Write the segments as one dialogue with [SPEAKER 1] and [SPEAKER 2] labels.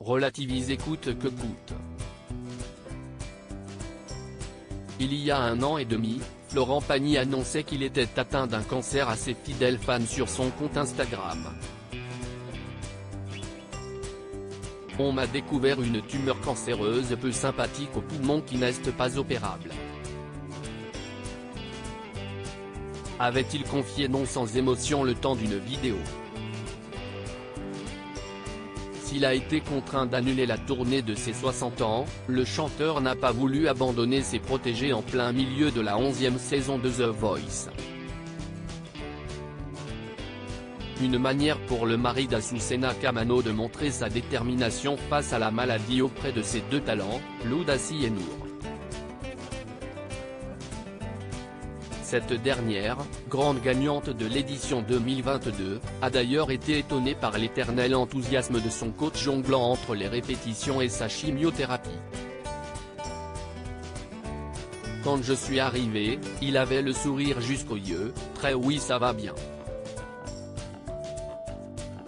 [SPEAKER 1] relativise et coûte que coûte. Il y a 1 an et demi, Florent Pagny annonçait qu'il était atteint d'un cancer à ses fidèles fans sur son compte Instagram. On m'a découvert une tumeur cancéreuse peu sympathique au poumon qui n'est pas opérable. Avait-il confié non sans émotion le temps d'une vidéo. S'il a été contraint d'annuler la tournée de ses 60 ans, le chanteur n'a pas voulu abandonner ses protégés en plein milieu de la 11e saison de The Voice. Une manière pour le mari d'Azucena Kamano de montrer sa détermination face à la maladie auprès de ses 2 talents, Ludacity et Nour. Cette dernière, grande gagnante de l'édition 2022, a d'ailleurs été étonnée par l'éternel enthousiasme de son coach jonglant entre les répétitions et sa chimiothérapie. Quand je suis arrivé, il avait le sourire jusqu'aux yeux, très oui ça va bien.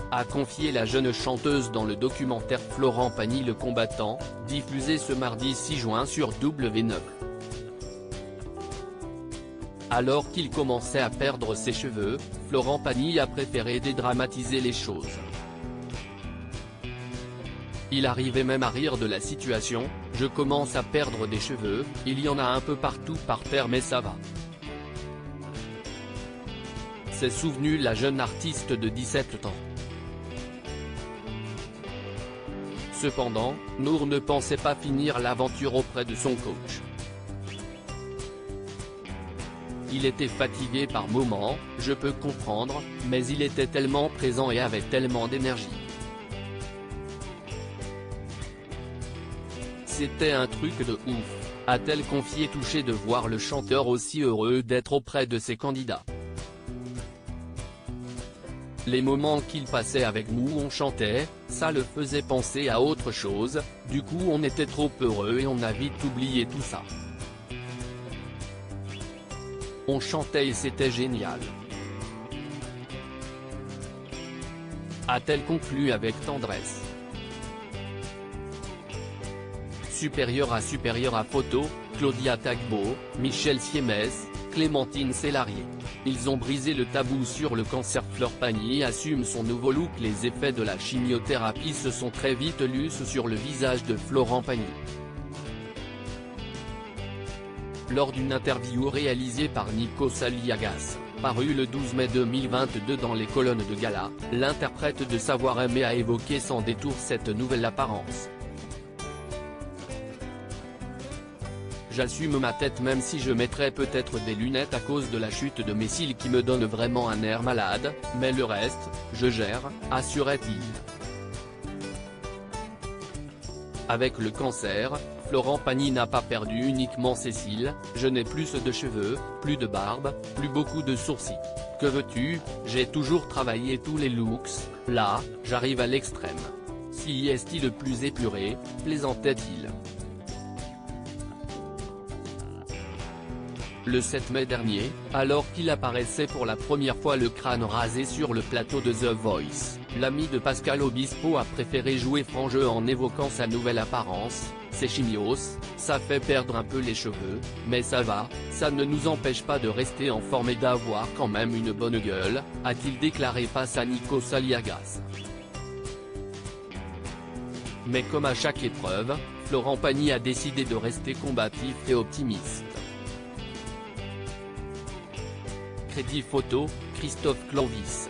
[SPEAKER 1] A confié la jeune chanteuse dans le documentaire Florent Pagny le combattant, diffusé ce mardi 6 juin sur W9. Alors qu'il commençait à perdre ses cheveux, Florent Pagny a préféré dédramatiser les choses. Il arrivait même à rire de la situation, « Je commence à perdre des cheveux, il y en a un peu partout par terre mais ça va ». S'est souvenue la jeune artiste de 17 ans. Cependant, Nour ne pensait pas finir l'aventure auprès de son coach. Il était fatigué par moments, je peux comprendre, mais il était tellement présent et avait tellement d'énergie. C'était un truc de ouf, a-t-elle confié touchée de voir le chanteur aussi heureux d'être auprès de ses candidats. Les moments qu'il passait avec nous on chantait, ça le faisait penser à autre chose, du coup on était trop heureux et on a vite oublié tout ça. On chantait et c'était génial. A-t-elle conclu avec tendresse. Supérieur à photo, Claudia Tagbo, Michel Siemès, Clémentine Célarié. Ils ont brisé le tabou sur le cancer. Florent Pagny assume son nouveau look. Les effets de la chimiothérapie se sont très vite lus sur le visage de Florent Pagny. Lors d'une interview réalisée par Nico Saliagas, parue le 12 mai 2022 dans les colonnes de Gala, l'interprète de Savoir Aimer a évoqué sans détour cette nouvelle apparence. J'assume ma tête même si je mettrais peut-être des lunettes à cause de la chute de mes cils qui me donne vraiment un air malade, mais le reste, je gère, assurait-il. Avec le cancer, Florent Pagny n'a pas perdu uniquement ses cils, je n'ai plus de cheveux, plus de barbe, plus beaucoup de sourcils. Que veux-tu, j'ai toujours travaillé tous les looks, là, j'arrive à l'extrême. Si est-il le plus épuré, plaisantait-il. Le 7 mai dernier, alors qu'il apparaissait pour la première fois le crâne rasé sur le plateau de The Voice, l'ami de Pascal Obispo a préféré jouer franc jeu en évoquant sa nouvelle apparence. C'est chimios, ça fait perdre un peu les cheveux, mais ça va, ça ne nous empêche pas de rester en forme et d'avoir quand même une bonne gueule, a-t-il déclaré face à Nico Saliagas. Mais comme à chaque épreuve, Florent Pagny a décidé de rester combatif et optimiste. Crédit photo, Christophe Clovis.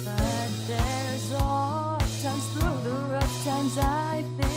[SPEAKER 2] But there's all times through the rough times I think